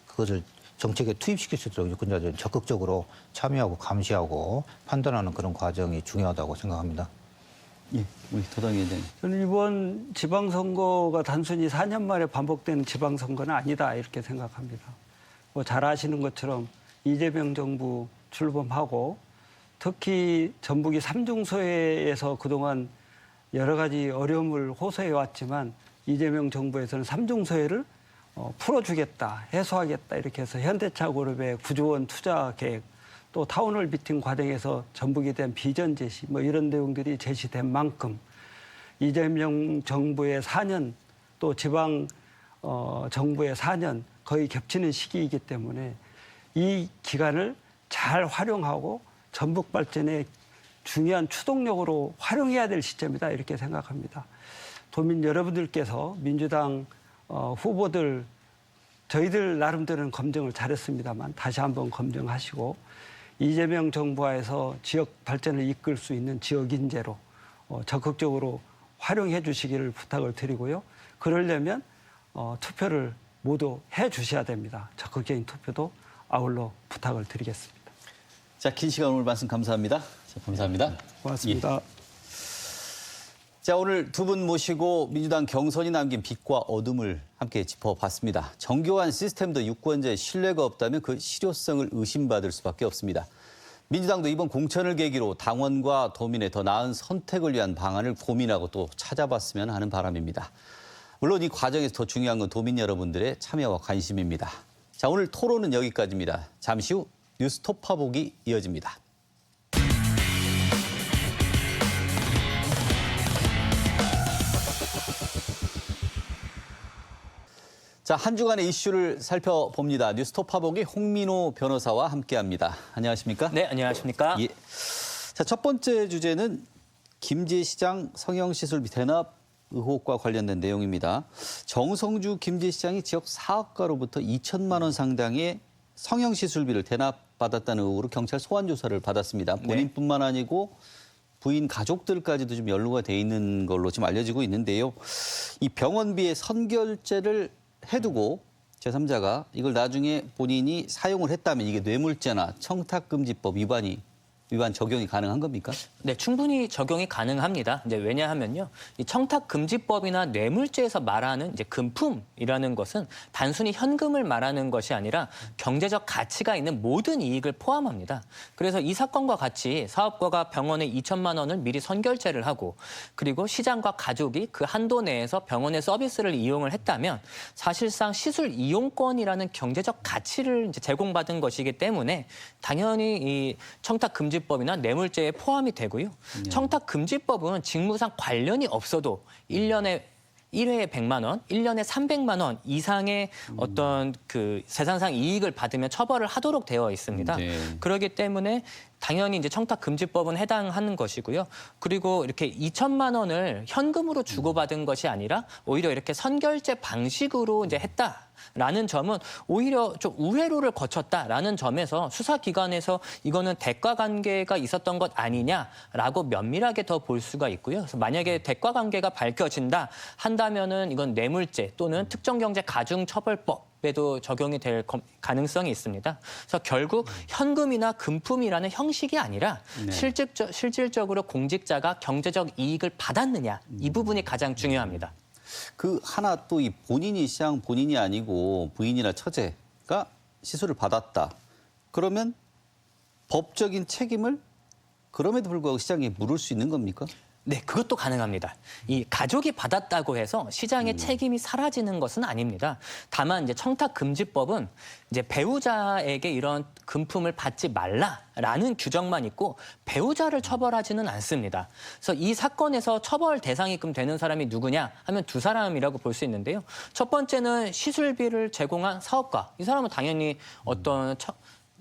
그것을 정책에 투입시킬 수 있도록 유권자들이 적극적으로 참여하고 감시하고 판단하는 그런 과정이 중요하다고 생각합니다. 예, 우리 도당 위원장님. 저는 이번 지방선거가 단순히 4년 만에 반복되는 지방선거는 아니다 이렇게 생각합니다. 뭐 잘 아시는 것처럼 이재명 정부 출범하고 특히 전북이 삼중소해에서 그동안 여러 가지 어려움을 호소해 왔지만 이재명 정부에서는 삼중소해를 풀어주겠다, 해소하겠다 이렇게 해서 현대차그룹의 9조 원 투자 계획 또 타운홀 미팅 과정에서 전북에 대한 비전 제시 뭐 이런 내용들이 제시된 만큼 이재명 정부의 4년 또 지방 정부의 4년 거의 겹치는 시기이기 때문에 이 기간을 잘 활용하고 전북 발전의 중요한 추동력으로 활용해야 될 시점이다 이렇게 생각합니다. 도민 여러분들께서 민주당 후보들 저희들 나름대로는 검증을 잘했습니다만 다시 한번 검증하시고 이재명 정부하에서 지역 발전을 이끌 수 있는 지역 인재로 적극적으로 활용해 주시기를 부탁을 드리고요. 그러려면 투표를 모두 해 주셔야 됩니다. 적극적인 투표도 아울러 부탁을 드리겠습니다. 자, 긴 시간 오늘 말씀 감사합니다. 자, 감사합니다. 고맙습니다. 자, 오늘 두 분 모시고 민주당 경선이 남긴 빛과 어둠을 함께 짚어봤습니다. 정교한 시스템도 유권자의 신뢰가 없다면 그 실효성을 의심받을 수밖에 없습니다. 민주당도 이번 공천을 계기로 당원과 도민의 더 나은 선택을 위한 방안을 고민하고 또 찾아봤으면 하는 바람입니다. 물론 이 과정에서 더 중요한 건 도민 여러분들의 참여와 관심입니다. 자, 오늘 토론은 여기까지입니다. 잠시 후 뉴스톱 파보기 이어집니다. 자, 한 주간의 이슈를 살펴봅니다. 뉴스톱 파보기 홍민호 변호사와 함께합니다. 안녕하십니까? 네, 안녕하십니까? 예. 자, 첫 번째 주제는 김제시장 성형시술비 대납 의혹과 관련된 내용입니다. 정성주 김제시장이 지역 사업가로부터 2천만 원 상당의 성형시술비를 대납받았다는 의혹으로 경찰 소환 조사를 받았습니다. 본인뿐만 아니고 부인 가족들까지도 좀 연루가 돼 있는 걸로 지금 알려지고 있는데요. 이 병원비의 선결제를 해두고 제3자가 이걸 나중에 본인이 사용을 했다면 이게 뇌물죄나 청탁금지법 위반 적용이 가능한 겁니까? 네, 충분히 적용이 가능합니다. 이제 왜냐하면요, 이 청탁금지법이나 뇌물죄에서 말하는 이제 금품이라는 것은 단순히 현금을 말하는 것이 아니라 경제적 가치가 있는 모든 이익을 포함합니다. 그래서 이 사건과 같이 사업가가 병원에 2천만 원을 미리 선결제를 하고 그리고 시장과 가족이 그 한도 내에서 병원의 서비스를 이용을 했다면 사실상 시술 이용권이라는 경제적 가치를 이제 제공받은 것이기 때문에 당연히 이 청탁금지법이나 뇌물죄에 포함이 되고요. 청탁금지법은 직무상 관련이 없어도 1년에 1회에 100만 원, 1년에 300만 원 이상의 어떤 그 세상상 이익을 받으면 처벌을 하도록 되어 있습니다. 네. 그렇기 때문에 당연히 이제 청탁금지법은 해당하는 것이고요. 그리고 이렇게 2천만 원을 현금으로 주고받은 것이 아니라 오히려 이렇게 선결제 방식으로 이제 했다라는 점은 오히려 좀 우회로를 거쳤다라는 점에서 수사기관에서 이거는 대가 관계가 있었던 것 아니냐라고 면밀하게 더 볼 수가 있고요. 그래서 만약에 대가 관계가 밝혀진다 한다면은 이건 뇌물죄 또는 특정경제가중처벌법 에도 적용이 될 가능성이 있습니다. 그래서 결국 현금이나 금품이라는 형식이 아니라 실질적으로 공직자가 경제적 이익을 받았느냐 이 부분이 가장 중요합니다. 그 하나 또 이 본인이 시장 본인이 아니고 부인이나 처제가 시술을 받았다. 그러면 법적인 책임을 그럼에도 불구하고 시장에 물을 수 있는 겁니까? 네, 그것도 가능합니다. 이 가족이 받았다고 해서 시장의 책임이 사라지는 것은 아닙니다. 다만 이제 청탁금지법은 이제 배우자에게 이런 금품을 받지 말라라는 규정만 있고 배우자를 처벌하지는 않습니다. 그래서 이 사건에서 처벌 대상이끔 되는 사람이 누구냐 하면 두 사람이라고 볼 수 있는데요. 첫 번째는 시술비를 제공한 사업가. 이 사람은 당연히 어떤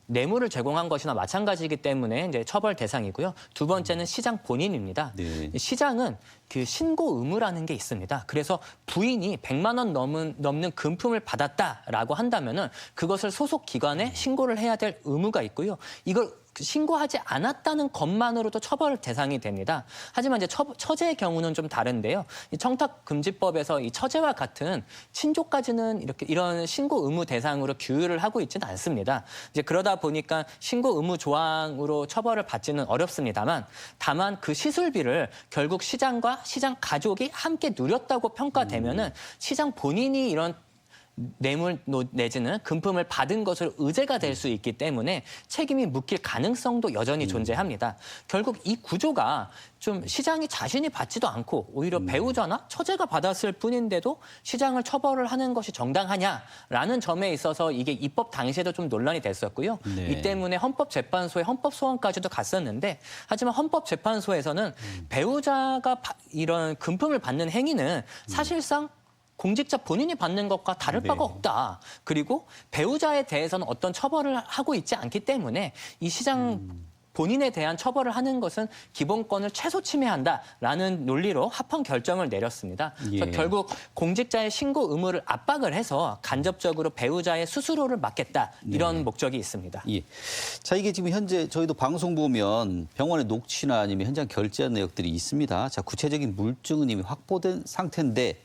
뇌물을 제공한 것이나 마찬가지이기 때문에 이제 처벌 대상이고요. 두 번째는 시장 본인입니다. 네. 시장은 그 신고 의무라는 게 있습니다. 그래서 부인이 100만 원 넘는 금품을 받았다라고 한다면은 그것을 소속 기관에 신고를 해야 될 의무가 있고요. 이걸 신고하지 않았다는 것만으로도 처벌 대상이 됩니다. 하지만 이제 처제의 경우는 좀 다른데요. 이 청탁금지법에서 이 처제와 같은 친족까지는 이런 신고 의무 대상으로 규율을 하고 있지는 않습니다. 이제 그러다 보니까 신고 의무 조항으로 처벌을 받지는 어렵습니다만, 다만 그 시술비를 결국 시장과 시장 가족이 함께 누렸다고 평가되면은 시장 본인이 이런 뇌물 내지는 금품을 받은 것으로 의제가 될 수 있기 때문에 책임이 묻힐 가능성도 여전히 존재합니다. 결국 이 구조가 좀 시장이 자신이 받지도 않고 오히려 배우자나 처제가 받았을 뿐인데도 시장을 처벌을 하는 것이 정당하냐라는 점에 있어서 이게 입법 당시에도 좀 논란이 됐었고요. 네. 이 때문에 헌법재판소에 헌법 소원까지도 갔었는데, 하지만 헌법재판소에서는 배우자가 이런 금품을 받는 행위는 사실상 공직자 본인이 받는 것과 다를 바가 네. 없다. 그리고 배우자에 대해서는 어떤 처벌을 하고 있지 않기 때문에 이 시장 본인에 대한 처벌을 하는 것은 기본권을 최소 침해한다라는 논리로 합헌 결정을 내렸습니다. 그래서 예. 결국 공직자의 신고 의무를 압박을 해서 간접적으로 배우자의 수수료를 막겠다, 이런 목적이 있습니다. 예. 자, 이게 지금 현재 저희도 방송 보면 병원의 녹취나 아니면 현장 결제한 내역들이 있습니다. 자, 구체적인 물증은 이미 확보된 상태인데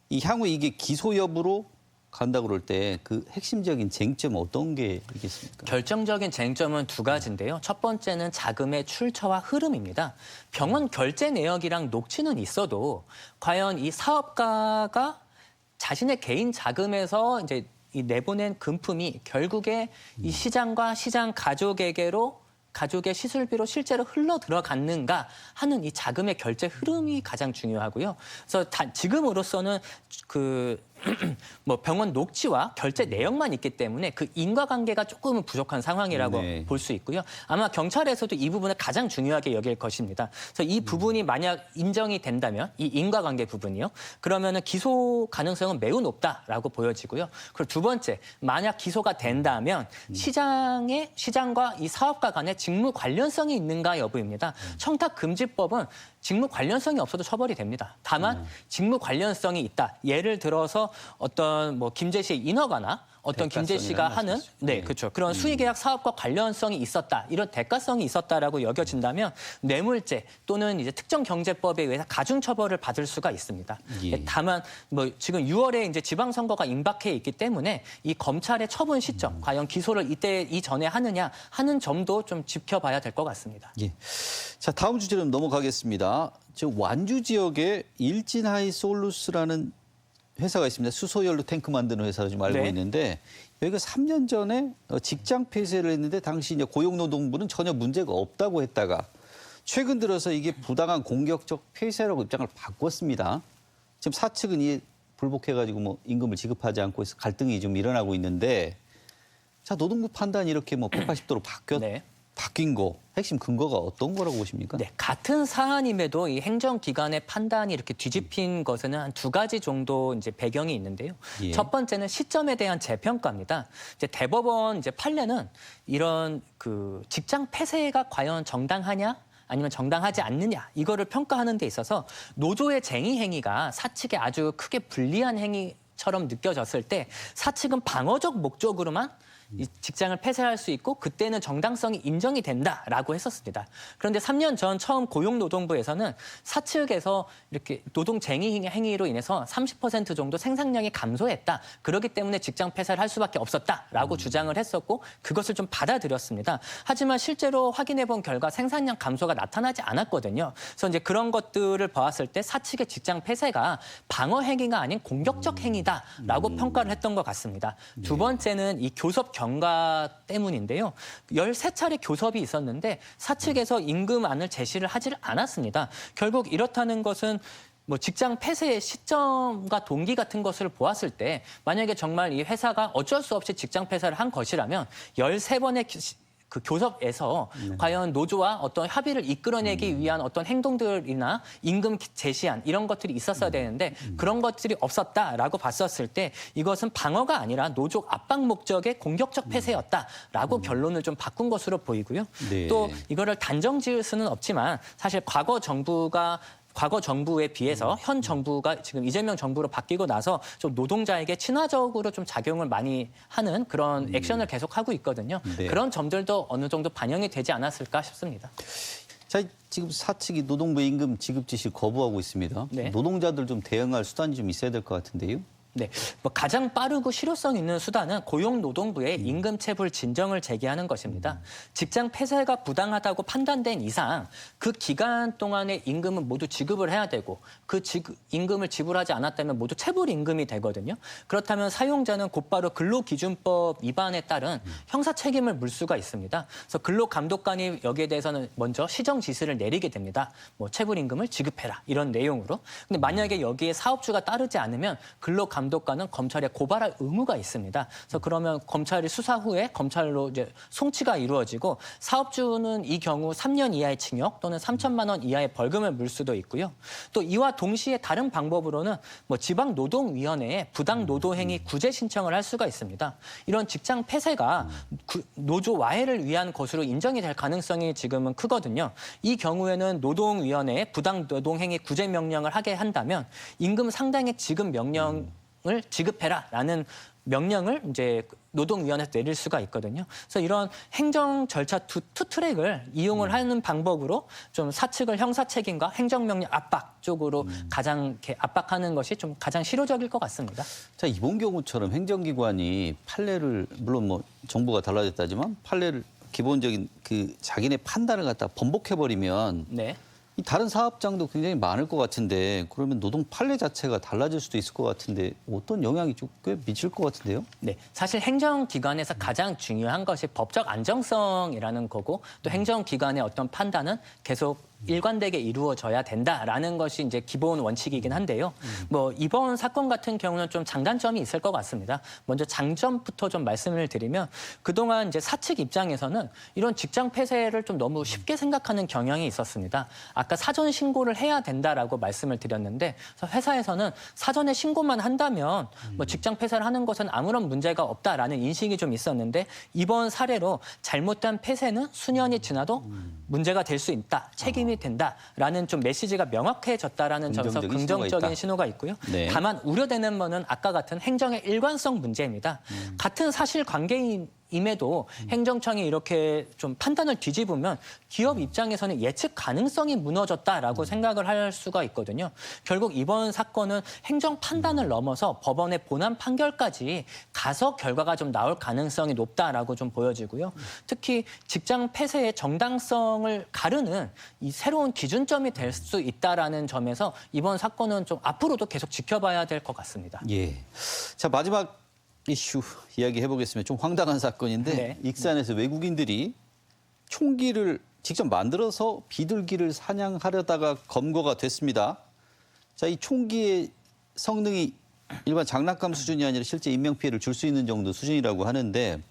이 향후 이게 기소 여부로 간다 그럴 때 그 핵심적인 쟁점 어떤 게 있겠습니까? 결정적인 쟁점은 두 가지인데요. 첫 번째는 자금의 출처와 흐름입니다. 병원 결제 내역이랑 녹취는 있어도 과연 이 사업가가 자신의 개인 자금에서 이제 이 내보낸 금품이 결국에 이 시장과 시장 가족에게로 가족의 시술비로 실제로 흘러 들어갔는가 하는 이 자금의 결제 흐름이 가장 중요하고요. 그래서 지금으로서는 뭐 병원 녹취와 결제 내역만 있기 때문에 그 인과관계가 조금은 부족한 상황이라고 네. 볼 수 있고요. 아마 경찰에서도 이 부분을 가장 중요하게 여길 것입니다. 그래서 이 부분이 만약 인정이 된다면, 이 인과관계 부분이요, 그러면은 기소 가능성은 매우 높다라고 보여지고요. 그리고 두 번째, 만약 기소가 된다면 시장과 이 사업가 간의 직무 관련성이 있는가 여부입니다. 청탁금지법은 직무 관련성이 없어도 처벌이 됩니다. 다만 직무 관련성이 있다. 예를 들어서 어떤 뭐 김제 씨의 인허가나 어떤 김제 씨가 하는 그렇죠. 그런 수의계약 사업과 관련성이 있었다. 이런 대가성이 있었다라고 여겨진다면 뇌물죄 또는 이제 특정 경제법에 의해서 가중 처벌을 받을 수가 있습니다. 예. 다만 뭐 지금 6월에 이제 지방선거가 임박해 있기 때문에 이 검찰의 처분 시점, 과연 기소를 이전에 하느냐 하는 점도 좀 지켜봐야 될 것 같습니다. 예. 자, 다음 주제로 넘어가겠습니다. 지금 완주 지역에 일진하이솔루스라는 회사가 있습니다. 수소연료 탱크 만드는 회사로 지금 알고 네. 있는데 여기가 3년 전에 직장 폐쇄를 했는데 당시 이제 고용노동부는 전혀 문제가 없다고 했다가 최근 들어서 이게 부당한 공격적 폐쇄라고 입장을 바꿨습니다. 지금 사측은 이 불복해가지고 뭐 임금을 지급하지 않고 있어 갈등이 좀 일어나고 있는데, 자, 노동부 판단이 이렇게 뭐 180도로 바뀐 거 핵심 근거가 어떤 거라고 보십니까? 네, 같은 사안임에도 이 행정기관의 판단이 이렇게 뒤집힌 것에는 한 두 가지 정도 이제 배경이 있는데요. 예. 첫 번째는 시점에 대한 재평가입니다. 이제 대법원 이제 판례는 이런 그 직장 폐쇄가 과연 정당하냐? 아니면 정당하지 않느냐, 이거를 평가하는 데 있어서 노조의 쟁의 행위가 사측에 아주 크게 불리한 행위처럼 느껴졌을 때 사측은 방어적 목적으로만 이 직장을 폐쇄할 수 있고 그때는 정당성이 인정이 된다라고 했었습니다. 그런데 3년 전 처음 고용노동부에서는 사측에서 이렇게 노동쟁의 행위로 인해서 30% 정도 생산량이 감소했다. 그렇기 때문에 직장 폐쇄를 할 수밖에 없었다라고 주장을 했었고 그것을 좀 받아들였습니다. 하지만 실제로 확인해 본 결과 생산량 감소가 나타나지 않았거든요. 그래서 이제 그런 것들을 보았을 때 사측의 직장 폐쇄가 방어 행위가 아닌 공격적 행위다라고 평가를 했던 것 같습니다. 두 번째는 이 교섭 경과 때문인데요. 13차례 교섭이 있었는데 사측에서 임금안을 제시를 하지를 않았습니다. 결국 이렇다는 것은 뭐 직장 폐쇄의 시점과 동기 같은 것을 보았을 때 만약에 정말 이 회사가 어쩔 수 없이 직장 폐쇄를 한 것이라면 13번의 그 교섭에서 과연 노조와 어떤 합의를 이끌어내기 위한 어떤 행동들이나 임금 제시안 이런 것들이 있었어야 되는데 그런 것들이 없었다라고 봤었을 때 이것은 방어가 아니라 노조 압박 목적의 공격적 폐쇄였다라고 결론을 좀 바꾼 것으로 보이고요. 네. 또 이거를 단정 지을 수는 없지만 사실 과거 정부가 과거 정부에 비해서 현 정부가 지금 이재명 정부로 바뀌고 나서 좀 노동자에게 친화적으로 좀 작용을 많이 하는 그런 액션을 계속하고 있거든요. 네. 그런 점들도 어느 정도 반영이 되지 않았을까 싶습니다. 자, 지금 사측이 노동부 임금 지급 지시 거부하고 있습니다. 네. 노동자들 좀 대응할 수단이 좀 있어야 될 것 같은데요. 네, 뭐 가장 빠르고 실효성 있는 수단은 고용노동부에 임금체불 진정을 제기하는 것입니다. 직장 폐쇄가 부당하다고 판단된 이상 그 기간 동안의 임금은 모두 지급을 해야 되고 그 임금을 지불하지 않았다면 모두 체불 임금이 되거든요. 그렇다면 사용자는 곧바로 근로기준법 위반에 따른 형사 책임을 물 수가 있습니다. 그래서 근로감독관이 여기에 대해서는 먼저 시정 지시를 내리게 됩니다. 뭐 체불 임금을 지급해라 이런 내용으로. 근데 만약에 여기에 사업주가 따르지 않으면 근로감독관은 검찰에 고발할 의무가 있습니다. 그래서 그러면 검찰이 수사 후에 검찰로 이제 송치가 이루어지고 사업주는 이 경우 3년 이하의 징역 또는 3천만 원 이하의 벌금을 물 수도 있고요. 또 이와 동시에 다른 방법으로는 뭐 지방노동위원회에 부당노동행위 구제 신청을 할 수가 있습니다. 이런 직장 폐쇄가 노조 와해를 위한 것으로 인정이 될 가능성이 지금은 크거든요. 이 경우에는 노동위원회에 부당노동행위 구제 명령을 하게 한다면 임금 상당액 지급 명령을 지급해라라는 명령을 이제 노동위원회에서 내릴 수가 있거든요. 그래서 이런 행정 절차 투 트랙을 이용을 하는 방법으로 좀 사측을 형사 책임과 행정명령 압박 쪽으로 가장 이렇게 압박하는 것이 좀 가장 실효적일 것 같습니다. 자, 이번 경우처럼 행정기관이 판례를 물론 뭐 정부가 달라졌다지만 판례를 기본적인 그 자기네 판단을 갖다 번복해버리면 네. 이 다른 사업장도 굉장히 많을 것 같은데 그러면 노동 판례 자체가 달라질 수도 있을 것 같은데 어떤 영향이 좀 꽤 미칠 것 같은데요? 네, 사실 행정기관에서 가장 중요한 것이 법적 안정성이라는 거고 또 행정기관의 어떤 판단은 계속 일관되게 이루어져야 된다라는 것이 이제 기본 원칙이긴 한데요. 뭐 이번 사건 같은 경우는 좀 장단점이 있을 것 같습니다. 먼저 장점부터 좀 말씀을 드리면 그동안 이제 사측 입장에서는 이런 직장 폐쇄를 좀 너무 쉽게 생각하는 경향이 있었습니다. 아까 사전 신고를 해야 된다라고 말씀을 드렸는데 회사에서는 사전에 신고만 한다면 뭐 직장 폐쇄를 하는 것은 아무런 문제가 없다라는 인식이 좀 있었는데 이번 사례로 잘못된 폐쇄는 수년이 지나도 문제가 될 수 있다. 책임이 된다라는 좀 메시지가 명확해졌다라는 점에서 긍정적인 신호가 있고요. 네. 다만 우려되는 바는 아까 같은 행정의 일관성 문제입니다. 같은 사실관계임에도 행정청이 이렇게 좀 판단을 뒤집으면 기업 입장에서는 예측 가능성이 무너졌다라고 생각을 할 수가 있거든요. 결국 이번 사건은 행정 판단을 넘어서 법원의 본안 판결까지 가서 결과가 좀 나올 가능성이 높다라고 좀 보여지고요. 특히 직장 폐쇄의 정당성을 가르는 이 새로운 기준점이 될 수 있다라는 점에서 이번 사건은 좀 앞으로도 계속 지켜봐야 될 것 같습니다. 예. 자, 마지막 이슈 이야기해 보겠습니다. 좀 황당한 사건인데 네. 익산에서 외국인들이 총기를 직접 만들어서 비둘기를 사냥하려다가 검거가 됐습니다. 자, 이 총기의 성능이 일반 장난감 수준이 아니라 실제 인명피해를 줄 수 있는 정도 수준이라고 하는데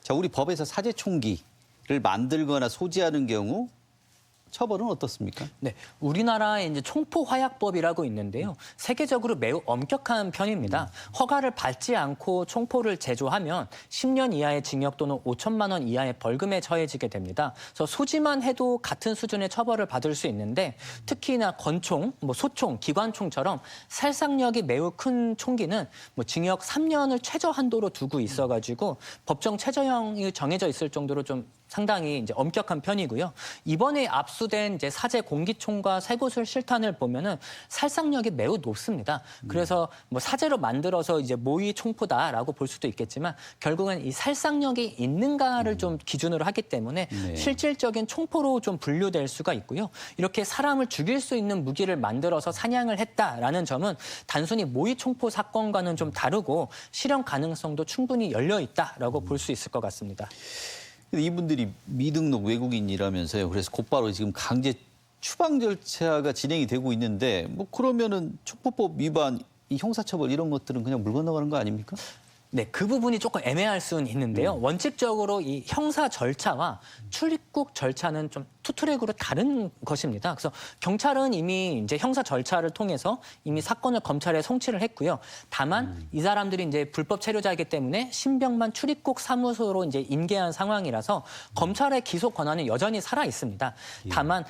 자, 우리 법에서 사제 총기를 만들거나 소지하는 경우 처벌은 어떻습니까? 네, 우리나라에 이제 총포화약법이라고 있는데요. 세계적으로 매우 엄격한 편입니다. 허가를 받지 않고 총포를 제조하면 10년 이하의 징역 또는 5천만 원 이하의 벌금에 처해지게 됩니다. 그래서 소지만 해도 같은 수준의 처벌을 받을 수 있는데 특히나 권총, 뭐 소총, 기관총처럼 살상력이 매우 큰 총기는 뭐 징역 3년을 최저 한도로 두고 있어가지고 법정 최저형이 정해져 있을 정도로 좀 상당히 이제 엄격한 편이고요. 이번에 압수된 이제 사제 공기총과 쇠구슬 실탄을 보면은 살상력이 매우 높습니다. 그래서 뭐 사제로 만들어서 이제 모의 총포다라고 볼 수도 있겠지만 결국은 이 살상력이 있는가를 좀 기준으로 하기 때문에 네. 실질적인 총포로 좀 분류될 수가 있고요. 이렇게 사람을 죽일 수 있는 무기를 만들어서 사냥을 했다라는 점은 단순히 모의 총포 사건과는 좀 다르고 실현 가능성도 충분히 열려 있다라고 볼 수 있을 것 같습니다. 근데 이분들이 미등록 외국인이라면서요. 그래서 곧바로 지금 강제 추방 절차가 진행이 되고 있는데 뭐 그러면은 총포법 위반, 이 형사처벌 이런 것들은 그냥 물 건너가는 거 아닙니까? 네, 그 부분이 조금 애매할 수는 있는데요. 원칙적으로 이 형사 절차와 출입국 절차는 좀 투트랙으로 다른 것입니다. 그래서 경찰은 이미 이제 형사 절차를 통해서 이미 사건을 검찰에 송치를 했고요. 다만 이 사람들이 이제 불법 체류자이기 때문에 신병만 출입국 사무소로 이제 인계한 상황이라서 검찰의 기소 권한은 여전히 살아 있습니다. 다만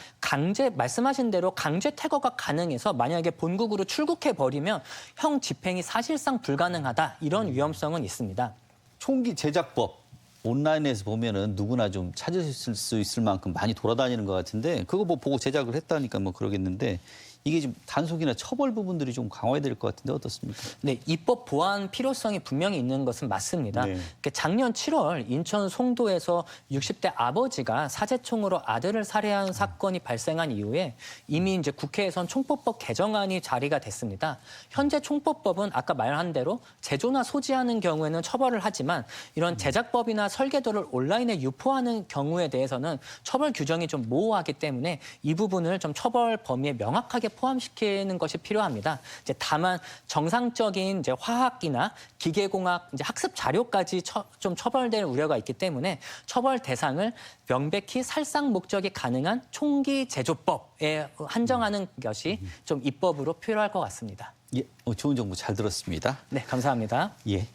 말씀하신 대로 강제 퇴거가 가능해서 만약에 본국으로 출국해 버리면 형 집행이 사실상 불가능하다 이런 위험성은 있습니다. 총기 제작법 온라인에서 보면은 누구나 좀 찾을 수 있을 만큼 많이 돌아다니는 것 같은데 그거 뭐 보고 제작을 했다니까 뭐 그러겠는데 이게 좀 단속이나 처벌 부분들이 좀 강화해야 될 것 같은데 어떻습니까? 네, 입법 보완 필요성이 분명히 있는 것은 맞습니다. 네. 작년 7월 인천 송도에서 60대 아버지가 사제총으로 아들을 살해한 사건이 발생한 이후에 이미 이제 국회에선 총법법 개정안이 자리가 됐습니다. 현재 총법법은 아까 말한 대로 제조나 소지하는 경우에는 처벌을 하지만 이런 제작법이나 설계도를 온라인에 유포하는 경우에 대해서는 처벌 규정이 좀 모호하기 때문에 이 부분을 좀 처벌 범위에 명확하게 포함시키는 것이 필요합니다. 이제 다만 정상적인 이제 화학이나 기계공학 이제 학습 자료까지 좀 처벌될 우려가 있기 때문에 처벌 대상을 명백히 살상 목적이 가능한 총기 제조법에 한정하는 것이 좀 입법으로 필요할 것 같습니다. 예, 좋은 정보 잘 들었습니다. 네, 감사합니다. 예.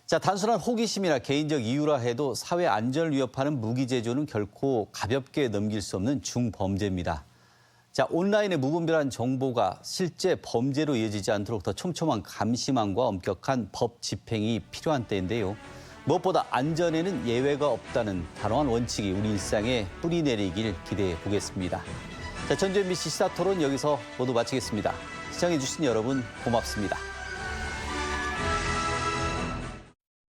자, 단순한 호기심이나 개인적 이유라 해도 사회 안전을 위협하는 무기 제조는 결코 가볍게 넘길 수 없는 중범죄입니다. 자, 온라인의 무분별한 정보가 실제 범죄로 이어지지 않도록 더 촘촘한 감시망과 엄격한 법 집행이 필요한 때인데요. 무엇보다 안전에는 예외가 없다는 단호한 원칙이 우리 일상에 뿌리 내리길 기대해 보겠습니다. 자, 전주 MBC 시사토론 여기서 모두 마치겠습니다. 시청해 주신 여러분 고맙습니다.